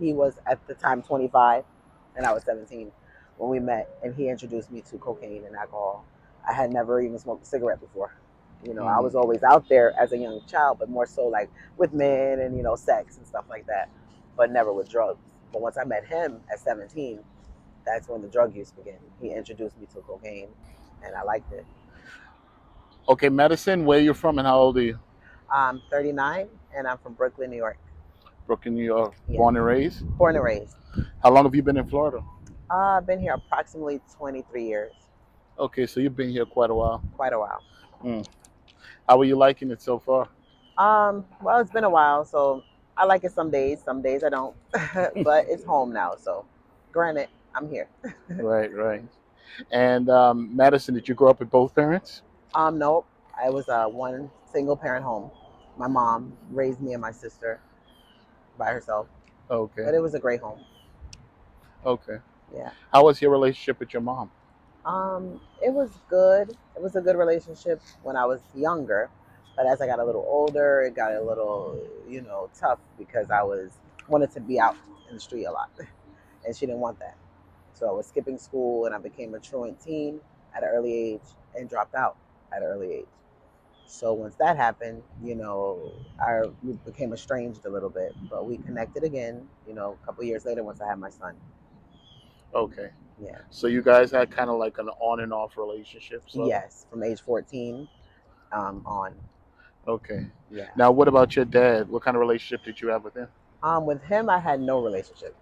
He was at the time 25 and I was 17 when we met, and he introduced me to cocaine and alcohol. I had never even smoked a cigarette before. I was Mm. always out there as a young child, but more so like with men and, sex and stuff like that, but never with drugs. But once I met him at 17, that's when the drug use began. He introduced me to cocaine and I liked it. Okay, Madison, where you from and how old are you? I'm 39 and I'm from Brooklyn, New York. Brooklyn, New York, Yeah, born and raised. born and raised. How long have you been in Florida? I've been here approximately 23 years, Okay, so you've been here quite a while. quite a while. Mm. How are you liking it so far? Well, it's been a while, so I like it some days I don't, but it's home now, so granted, I'm here. Right, right. And Madison, did you grow up with both parents? Nope, I was one single parent home. My mom raised me and my sister by herself, Okay, but it was a great home. okay. Yeah. How was your relationship with your mom? It was good. It was a good relationship when I was younger, but as I got a little older, it got a little, tough because I was wanted to be out in the street a lot, and she didn't want that. So I was skipping school, and I became a truant teen at an early age and dropped out at an early age. So once that happened, we became estranged a little bit, but we connected again, a couple years later once I had my son. Okay. Yeah. So you guys had kind of like an on and off relationship, sort of? Yes, from age 14 on. Okay. Yeah. Now, what about your dad? What kind of relationship did you have with him? With him, I had no relationship.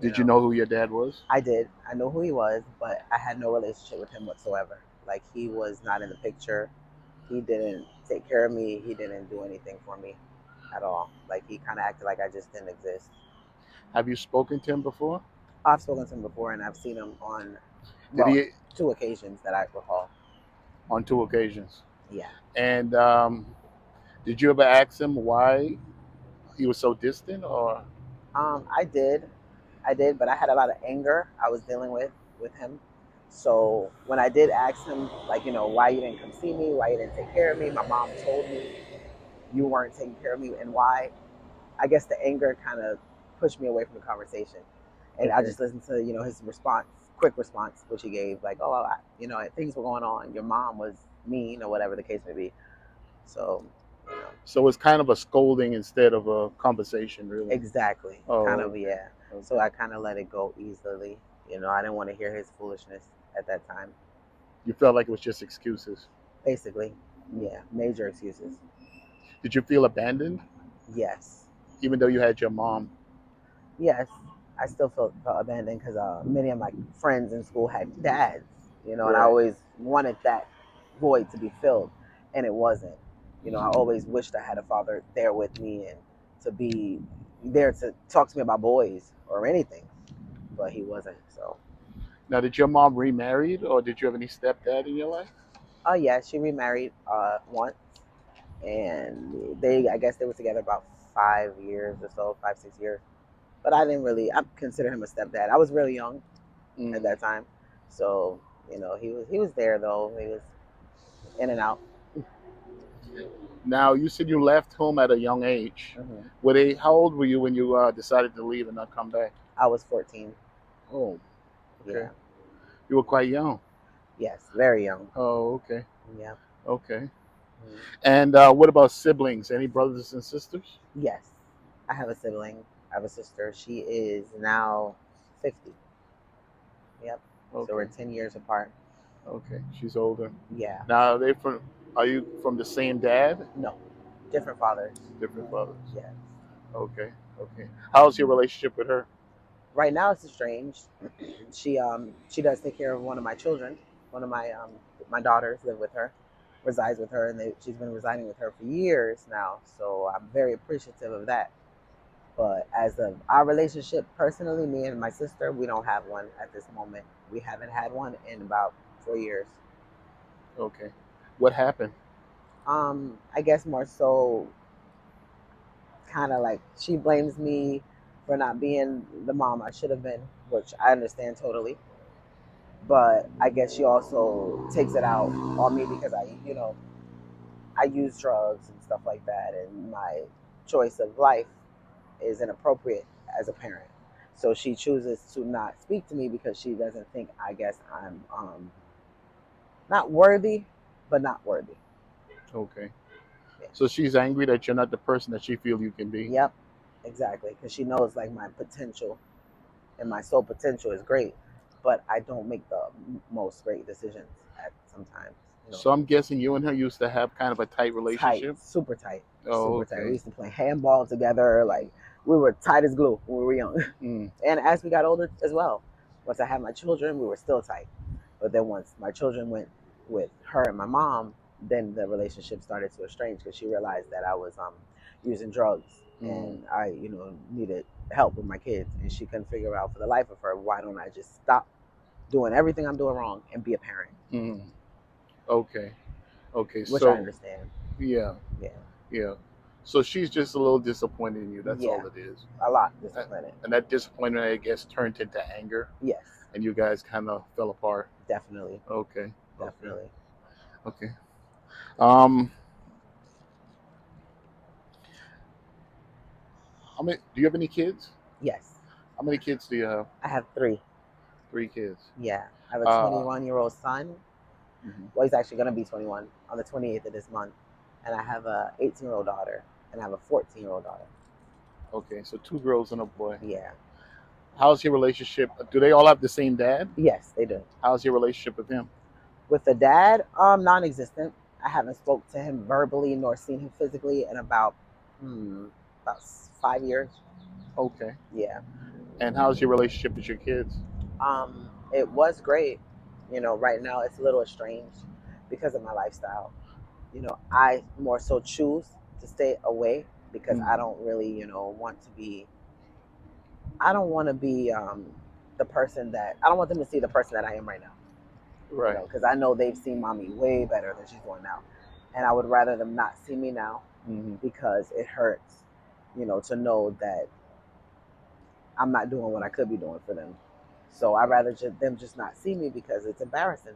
You Did you know, know who your dad was? I did. I know who he was, but I had no relationship with him whatsoever. Like, he was not in the picture. He didn't take care of me. He didn't do anything for me at all. Like, he kind of acted like I just didn't exist. Have you spoken to him before? I've spoken to him before, and I've seen him on, Did well, he, 2 occasions that I recall. on 2 occasions? Yeah. And did you ever ask him why he was so distant, or? I did. I did, but I had a lot of anger I was dealing with him. So when I did ask him, like, why you didn't come see me, why you didn't take care of me, my mom told me you weren't taking care of me, and why. I guess the anger kind of pushed me away from the conversation, and I Okay. just listened to his response, quick response, which he gave, like, oh, things were going on. Your mom was mean, or whatever the case may be. So, you know, So it's kind of a scolding instead of a conversation, really. exactly, kind Oh, of, okay. yeah. So Okay. I kind of let it go easily. I didn't want to hear his foolishness at that time. You felt like it was just excuses. Basically, yeah, major excuses. Did you feel abandoned, Yes, even though you had your mom? yes, I still felt abandoned because many of my friends in school had dads, and I Right. always wanted that void to be filled, and it wasn't. I always wished I had a father there with me and to be there to talk to me about boys or anything, but he wasn't. So, Now, did your mom remarried, or did you have any stepdad in your life? oh yeah, she remarried once, and I guess they were together about 5 years or so, 5 6 years. But I consider him a stepdad. I was really young at Mm. that time, so he was there though. He was in and out. Now, you said you left home at a young age. Hmm. Were they? How old were you when you decided to leave and not come back? I was 14. Oh, okay. Yeah. You were quite young. Yes. Very young. Oh, okay. Yeah. Okay. Mhm. And what about siblings? Any brothers and sisters? Yes. I have a sibling. I have a sister. She is now 50. Yep. So we're Okay. 10 years apart. Okay. She's older. Yeah. Now, are they from? Are you from the same dad? No. Different fathers. Different fathers. Yes. Okay. Okay. How's your relationship with her? Right now it's estranged. She does take care of one of my children. One of my daughters live with her, resides with her, and she's been residing with her for years now. So I'm very appreciative of that. But as of our relationship personally, me and my sister, we don't have one at this moment. We haven't had one in about 4 years. Okay. What happened? I guess more so kind of like she blames me for not being the mom I should have been, which I understand totally. But I guess she also takes it out on me because I use drugs and stuff like that, and my choice of life is inappropriate as a parent. So she chooses to not speak to me because she doesn't think, I guess, I'm not worthy, but not worthy. Okay. Yeah. So she's angry that you're not the person that she feels you can be. Yep, exactly. Because she knows like my potential and my soul potential is great, but I don't make the most great decisions at sometimes. You know, So I'm guessing you and her used to have kind of a tight tight, relationship. super tight, Oh, super tight. We okay. used to play handball together. Like we were tight as glue when we were young. Mm. And as we got older as well, once I had my children, we were still tight. But then once my children went with her and my mom, then the relationship started to estrange because she realized that I was using drugs Mm. and I, needed help with my kids, and she couldn't figure out for the life of her, why don't I just stop doing everything I'm doing wrong and be a parent? Mm. Okay. Okay. Which I So understand. yeah, Yeah, yeah. So she's just a little disappointed in you. That's yeah, all it is. a lot Uh, disappointed. And that disappointment, I guess, turned into anger, Yes, and you guys kind of fell apart. definitely, Okay. Okay. definitely. Okay. Um. How many? Do you have any kids? Yes, How many kids do you have? I have three. 3 kids. Yeah, I have a Uh. 21-year-old son. Mhm. Well, he's actually going to be 21 on the 28th of this month. And I have a 18-year-old daughter, and I have a 14-year-old daughter. Okay. So 2 girls and a boy. Yeah. How's your relationship? Do they all have the same dad? Yes, they do. How's your relationship with him? With the dad, non-existent. I haven't spoke to him verbally nor seen him physically in about 5 years. Okay. Yeah. And how's your relationship with your kids? It was great. Right now it's a little estranged because of my lifestyle. I more so choose to stay away because Mm. I don't really, want to be. I don't want to be the person that I don't want them to see the person that I am right now. Right. Because I know they've seen mommy way better than she's doing now, and I would rather them not see me now Hmm. because it hurts, to know that I'm not doing what I could be doing for them. So I'd rather them just not see me because it's embarrassing.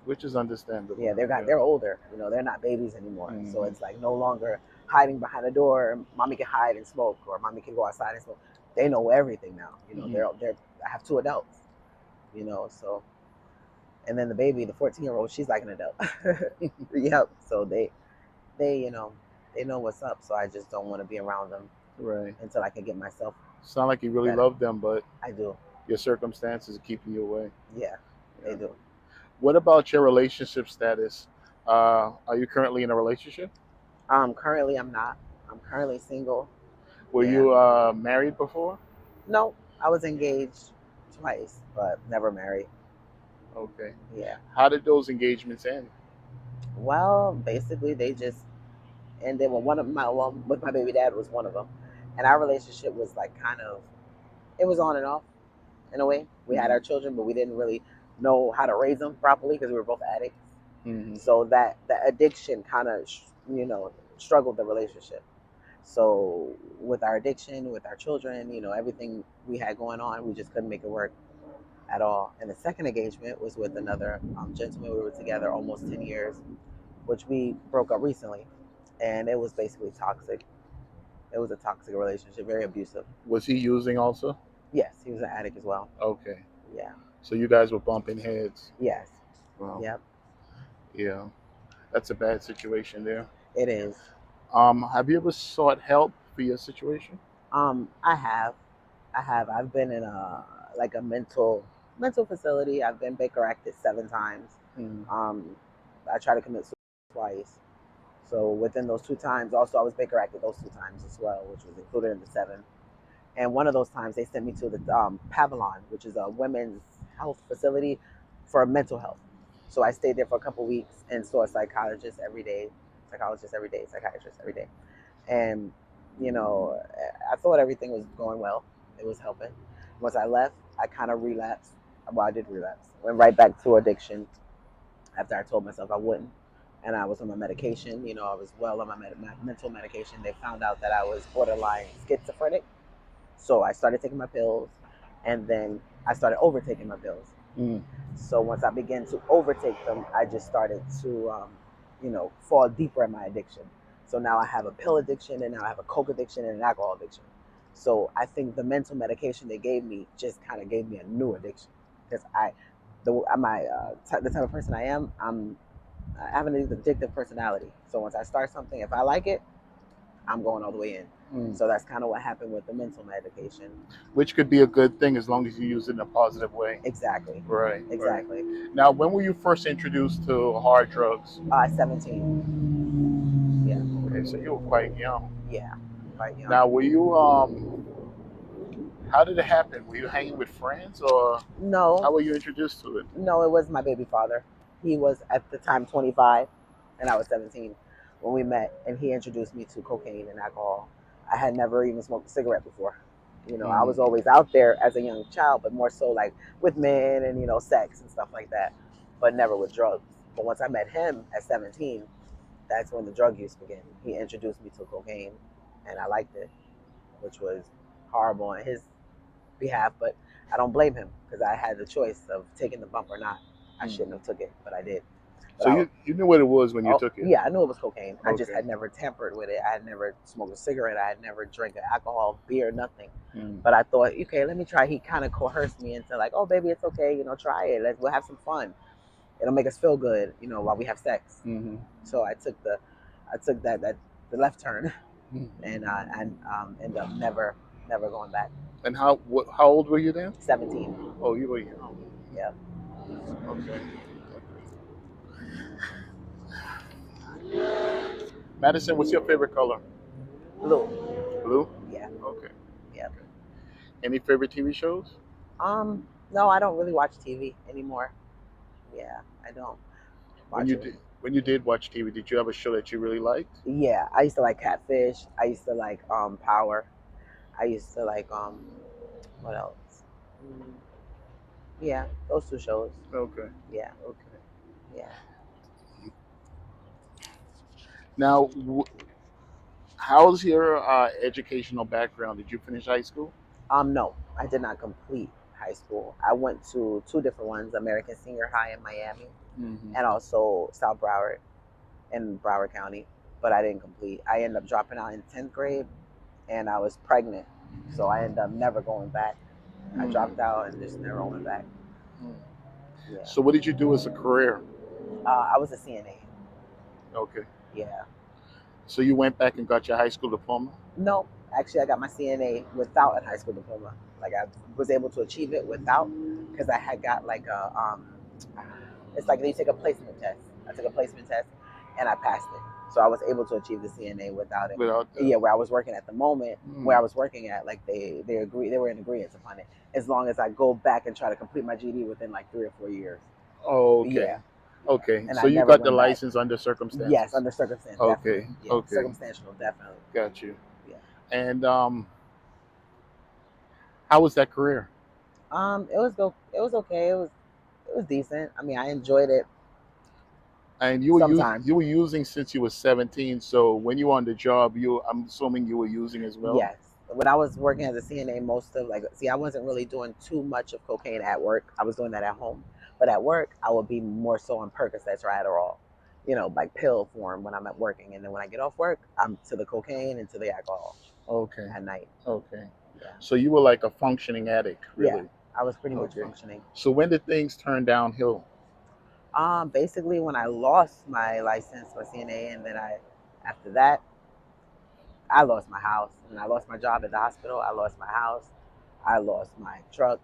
Which is understandable. Yeah, Yeah. they're older. They're not babies anymore. So Hmm. it's like no longer hiding behind a door. Mommy can hide and smoke, or mommy can go outside and smoke. They know everything now. Hmm. They're. I have two adults. So and then the baby, the 14-year-old, she's like an adult. Yep. So they they know what's up. So I just don't want to be around them Right. until I can get myself Sound like you really better. love them, but I do. your circumstances are keeping you away. Yeah, they Yeah. do. What about your relationship status? Are you currently in a relationship? Currently I'm not. I'm currently single. Were Yeah. you married before? No, I was engaged twice, but never married. Okay. Yeah. How did those engagements end? Well, basically they just ended. Well, one of my well, with my baby dad was one of them, and our relationship was like kind of it was on and off in a way. We had our Hmm. children, but we didn't really know how to raise them properly because we were both addicts. Hmm. So that the addiction kind of struggled the relationship. So with our addiction, with our children, everything we had going on, we just couldn't make it work at all. And the second engagement was with another gentleman. We were together almost 10 years, which we broke up recently. And it was basically toxic. It was a toxic relationship, very abusive. Was he using also? Yes, he was an addict as well. Okay. Yeah. So you guys were bumping heads. Yes. Well, Yep. yeah, that's a bad situation there. It is. Have you ever sought help for your situation? I have. I've been in a mental facility. I've been Baker acted 7 times. Mm. Um, I tried to commit suicide twice. So within those 2 times, also I was Baker acted those 2 times as well, which was included in the 7. And one of those times they sent me to the Pavilion, which is a women's health facility for mental health. So I stayed there for a couple weeks and saw a psychologist every day, psychiatrist every day. And you know, I thought everything was going well. It was helping. Once I left, I kind of relapsed. Well, I did relapse. Went right back to addiction after I told myself I wouldn't. And I was on my medication. I was well on my mental medication. They found out that I was borderline schizophrenic. So I started taking my pills, and then I started overtaking my pills. Mm. So once I began to overtake them, I just started to, fall deeper in my addiction. So now I have a pill addiction, and now I have a coke addiction and an alcohol addiction. So I think the mental medication they gave me just kind of gave me a new addiction because the type of person I am. I have an addictive personality. So once I start something, if I like it, I'm going all the way in. Mm. So that's kind of what happened with the mental medication. Which could be a good thing as long as you use it in a positive way. Exactly. Right. Exactly. Right. Now, when were you first introduced to hard drugs? 17. Yeah. Okay, so you were quite young. Yeah. Quite young. Now, were you how did it happen? Were you hanging with friends, or No. how were you introduced to it? No, it was my baby father. He was at the time 25 and I was 17 when we met, and he introduced me to cocaine and alcohol. I had never even smoked a cigarette before. I was always out there as a young child, but more so like with men and, sex and stuff like that, but never with drugs. But once I met him at 17, that's when the drug use began. He introduced me to cocaine and I liked it, which was horrible on his behalf, but I don't blame him because I had the choice of taking the bump or not. I shouldn't have took it, but I did. But So you knew what it was when you took it? yeah, I knew it was cocaine. I just Okay. had never tampered with it. I had never smoked a cigarette. I had never drank alcohol, beer, nothing. Mm. But I thought, okay, let me try. He kind of coerced me into like, oh, baby, it's okay. Try it. We'll have some fun. It'll make us feel good, while we have sex. Mm-hmm. So I took that the left turn, Mm-hmm. and ended up never going back. And how old were you then? 17. Oh, you were young. Yeah. Okay. Madison, what's your favorite color? Blue. Blue. Yeah. Okay. Yeah. Okay. Any favorite TV shows? No, I don't really watch TV anymore. Yeah, I don't When watch you it. did watch TV, did you have a show that you really liked? Yeah, I used to like Catfish. I used to like Power. I used to like what else? Mm, yeah, those two shows. Okay. Yeah, Okay. yeah. Now, how's your educational background? Did you finish high school? No, I did not complete high school. I went to two different ones: American Senior High in Miami, Mm-hmm. and also South Broward in Broward County. But I didn't complete. I ended up dropping out in 10th grade, and I was pregnant, so I ended up never going back. I dropped out and just never went back. Mm. Yeah. So, what did you do as a career? I was a CNA. Okay. Yeah. So you went back and got your high school diploma? No, actually, I got my CNA without a high school diploma. Like I was able to achieve it without, because I had got like it's like you take a placement test. I took a placement test, and I passed it. So I was able to achieve the CNA without it. Without that? Yeah, where I was working at the moment, where I Mm. was working at, like they were in agreement upon it. As long as I go back and try to complete my GD within like 3 or 4 years. Oh, okay. Yeah, yeah. Okay. And So I you never got the went back. license under Yes, circumstances? under circumstance, definitely. Okay. Yeah, Okay. circumstantial, definitely. Got you. Yeah. And how was that career? It was okay. It was decent. I mean, I enjoyed it And sometimes. you were using since you were 17. So when you were on the job, I'm assuming you were using as well. Yes. When I was working as a CNA, most of I wasn't really doing too much of cocaine at work. I was doing that at home, but at work, I would be more so on Percocets or Adderall, like pill form when I'm at working, and then when I get off work, I'm to the cocaine and to the alcohol Okay. at night. Okay. Yeah. So you were like a functioning addict, Yeah, really. I was pretty much Okay. functioning. So when did things turn downhill? Basically when I lost my license for CNA, and then after that, I lost my house, and I lost my job at the hospital. I lost my house. I lost my truck.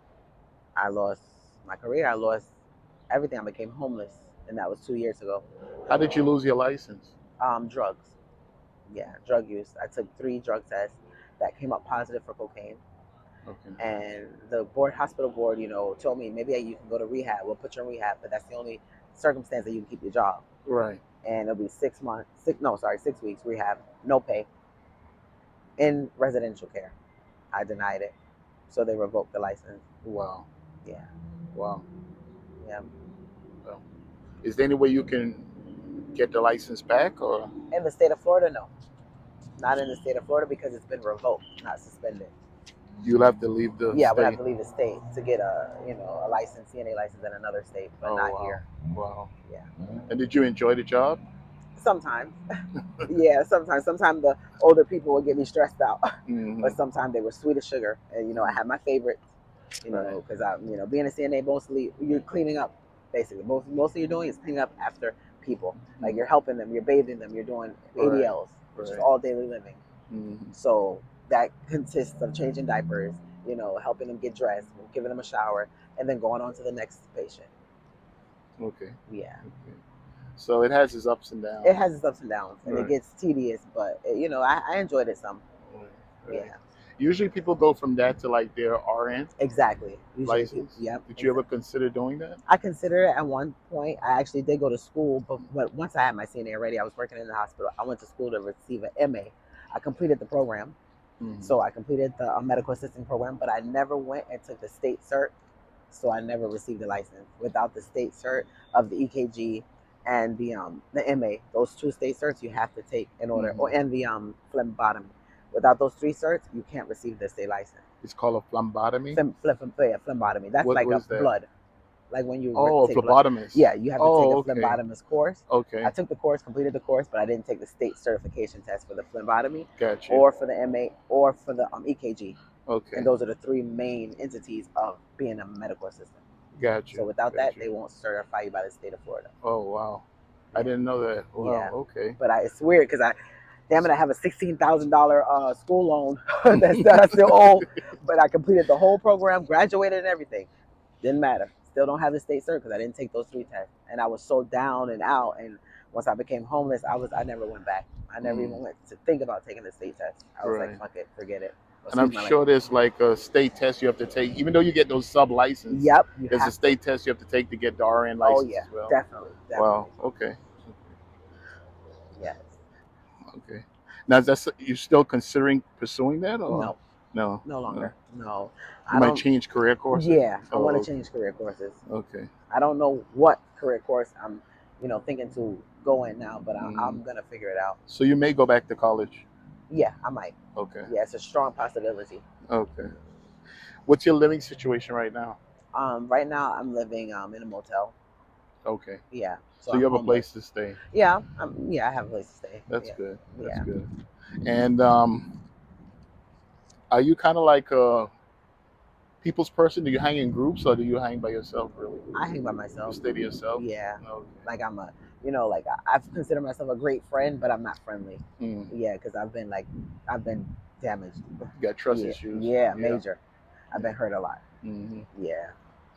I lost my career. I lost everything. I became homeless, and that was 2 years ago. How did you lose your license? Drugs. Yeah, drug use. I took 3 drug tests that came up positive for cocaine, Okay. and the hospital board, told me maybe you can go to rehab. We'll put you in rehab, but that's the only circumstance that you can keep your job. Right. And it'll be 6 months. 6 weeks rehab, no pay, in residential care. I denied it, so they revoked the license. Wow. Yeah, Wow. yeah. Well, is there any way you can get the license back, or? In the state of Florida, no, not in the state of Florida because it's been revoked, not suspended. You'll have to leave the Yeah, I would have state? to leave the state to get a CNA license in another state, but Oh, not wow. here. Wow. Yeah. And did you enjoy the job? Sometimes, yeah, sometimes the older people would get me stressed out, Hmm. but sometimes they were sweet as sugar. And I had my favorites, Right. because being a CNA, mostly you're cleaning up. Basically, mostly you're doing is cleaning up after people. Like, you're Mm. helping them, you're bathing them, you're doing Right. ADLs, which is Right. all daily living. Hmm. So that consists of changing diapers, helping them get dressed, giving them a shower, and then going on to the next patient. Okay. Yeah. Okay. So it has its ups and It downs. has its ups and downs, and it Right. gets tedious, but I enjoyed it some. Right. Right. Yeah, Usually people go from that to like their RN exactly. Usually, license. yep, Did you ever exactly. consider doing that? I considered it at one point. I actually did go to school, but once I had my CNA already, I was working in the hospital. I went to school to receive an MA. I completed the program, Mm. so I completed the medical assisting program, but I never went and took the state cert. So I never received a license without the state cert of the EKG and the MA. Those two state certs you have to take in order, Hmm. or and the phlebotomy. Without those three certs, you can't receive the state license. It's called a phlebotomy. Yeah, phlebotomy. That's like What a is that? blood, like when you Oh, a take blood. Yeah, phlebotomist. you have to take a Oh, okay. phlebotomist course. I Okay. took the course, completed the course, but I didn't take the state certification test for the phlebotomy, Got you. or for the MA, or for the EKG. And Okay. those are the three main entities of being a medical assistant. Got So you. without Got that, you. they won't certify you by the state of Florida. Oh, wow. I Yeah, didn't know that. Wow. yeah. Okay. But it's weird because damn it, I have a $16,000 school loan So- that I still owe. But I completed the whole program, graduated, and everything. Didn't matter. Still don't have the state cert because I didn't take those three tests, and I was so down and out. And once I became homeless, I never went back. I never Mm, even went to think about taking the state test. I was like, right. fuck it, forget it. And I'm Excuse my sure language. there's like a state test you have to take, even though you get those sub license. Yep, you There's a have to. state test you have to take to get the RN Oh license yeah, as well. definitely, Wow. definitely. Okay. Yes. Okay. Now, is that you still considering pursuing that, or No, no? no No. longer. No, You I might don't. change career courses. Yeah, I want Oh, to change career courses. okay. I don't know what career course I'm, thinking to go in now, but Mm. I'm gonna figure it out. So you may go back to college. Yeah, I might. Okay. Yeah, it's a strong possibility. Okay. What's your living situation right now? Right now I'm living in a motel. Okay. Yeah, so So you I'm have a homeless. place to stay. Yeah, I have a place to stay. That's Yeah, good. That's yeah. good. And are you kind of like a people's person? Do you hang in groups or do you hang by yourself? Really, I hang by you myself. stay to yourself. Yeah, Okay. like I'm a, like I've considered myself a great friend, but I'm not friendly. Mm. Yeah, because I've been damaged. You got trust Yeah, issues. yeah, Yeah. major. I've Yeah. been hurt a lot. Hmm. Yeah,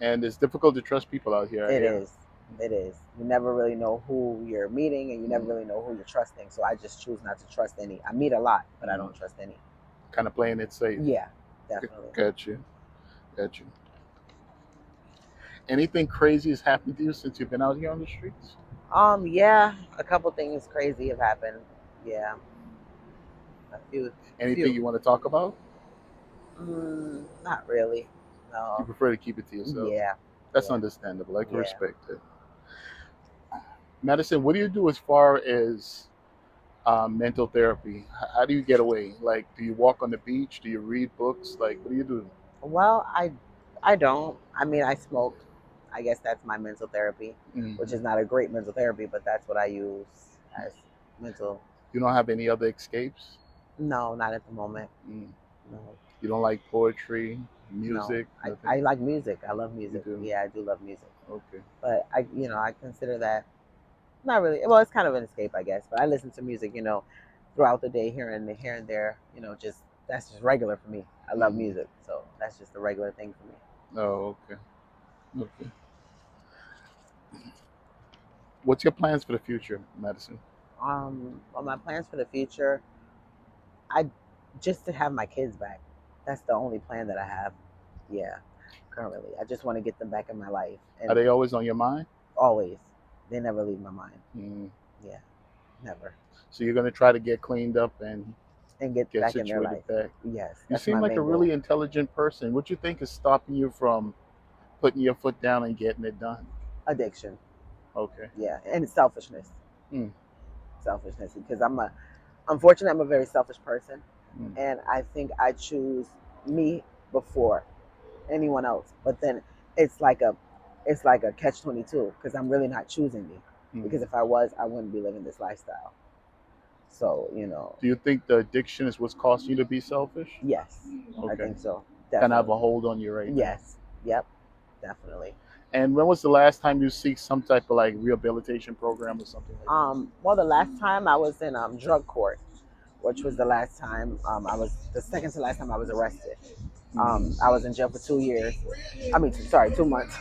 And it's difficult to trust people out here. I it hear. is. It is. You never really know who you're meeting, and you never Mm. really know who you're trusting. So I just choose not to trust any. I meet a lot, but I Mm. don't trust any. Kind of playing it safe. Yeah, definitely. Got you. Got you. Anything crazy has happened to you since you've been out here on the streets? Yeah, a couple things crazy have happened. Yeah, a few, Anything few. you want to talk about? Not really. You No. prefer to keep it to yourself. Yeah, That's yeah, understandable. I can yeah. respect it. Madison, what do you do as far as mental therapy? How do you get away? Like, do you walk on the beach? Do you read books? Like, what do you do? Well, I don't. I mean, I smoke. I guess that's my mental therapy, which Hmm. is not a great mental therapy, but that's what I use as mental. You don't have any other escapes? No, not at the moment. Mm. No, You don't like poetry, no. music, I nothing? like music. I love You music. do? Yeah, I do love music. Okay. But I consider that not really. Well, it's kind of an escape, I guess. But I listen to music, throughout the day, here and there. Just that's just regular for me. I love Hmm. music, so that's just a regular thing for me. Oh, okay. Okay. What's your plans for the future, Madison? Well, my plans for the future, I just to have my kids back. That's the only plan that I have. Yeah, currently, I just want to get them back in my life, Are and they always on your mind? always, they never leave my mind. Mm. Yeah, never, So you're going to try to get cleaned up and and get get back in their situated life. back. Yes, You that's seem my like a main really goal. intelligent person. What you think is stopping you from putting your foot down and getting it done? Addiction. Okay. Yeah, and selfishness. Mm. Selfishness, because unfortunately, I'm a very selfish person, Mm. and I think I choose me before anyone else. But then it's like a, catch 22 because I'm really not choosing me. because Mhm. if I was, I wouldn't be living this lifestyle. So, Do you think the addiction is what's causing you to be selfish? yes, I Okay. think so. Kind of have Definitely. a hold on you right now. Yes. Yep. Definitely. And when was the last time you seek some type of like rehabilitation program or something like that? Well, the last time I was in drug court, which was the last time I was the second to last time I was arrested. Hmm. I was in jail for 2 years. I mean, sorry, 2 months,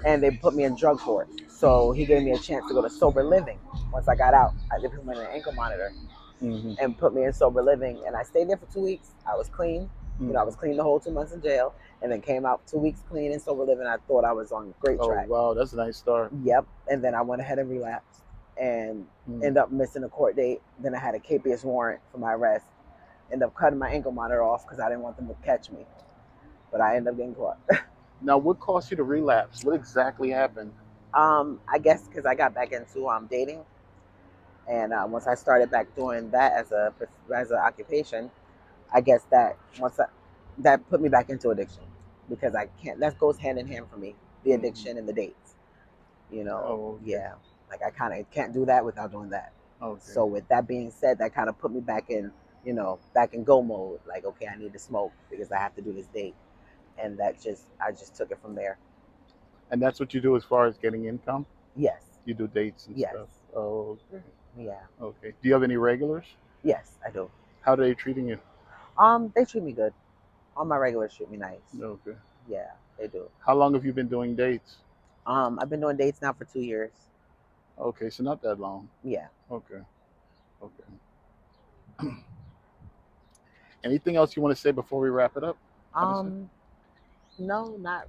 and they put me in drug court. So he gave me a chance to go to sober living. Once I got out, they put me in an ankle monitor Hmm. and put me in sober living, and I stayed there for 2 weeks. I was clean. I Hmm. was clean the whole 2 months in jail, and then came out 2 weeks clean in sober living. I thought I was on great Oh track. wow, that's a nice start. Yep. And then I went ahead and relapsed and Mm. ended up missing a court date. Then I had a KPS warrant for my arrest. Ended up cutting my ankle monitor off because I didn't want them to catch me. But I ended up getting caught. Now, what caused you to relapse? What exactly happened? I guess because I got back into dating, and once I started back doing that as an occupation, I guess that put me back into addiction because I can't. That goes hand in hand for me. The Hmm. addiction and the dates. Oh, okay. Yeah. Like I kind of can't do that without doing that. Okay. So with that being said, that kind of put me back in, back in go mode. Like, okay, I need to smoke because I have to do this date, and I just took it from there. And that's what you do as far as getting income? Yes, You do dates and yes, stuff. Oh, okay. yeah, Okay. Do you have any regulars? yes, I do. How are they treating you? They treat me good. All my regulars treat me nice. Okay. Yeah, they do. How long have you been doing dates? I've been doing dates now for 2 years. Okay, so not that long. Yeah. Okay. Okay. Anything else you want to say before we wrap it up, Madison? Um, no, not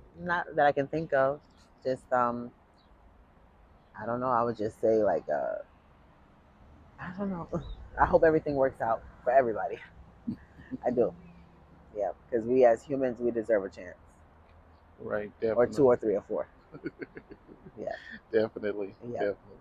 that I can think of. Just I don't know. I would just say like I don't know. I hope everything works out for everybody. I do. Yeah, because we as humans, we deserve a chance, Right, or two, definitely. or three, or four. Yeah. Definitely. Yeah. Definitely.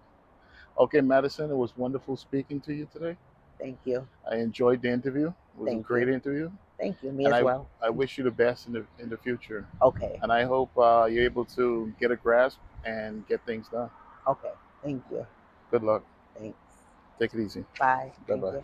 Okay, Madison, it was wonderful speaking to you today. Thank you. I enjoyed the interview. It was a Thank great you. interview, Thank you. Me and as I well. I wish you the best in the future. Okay. And I hope you're able to get a grasp and get things done. Okay. Thank you. Good luck. Thanks. Take it easy. Bye. Bye Thank bye. you.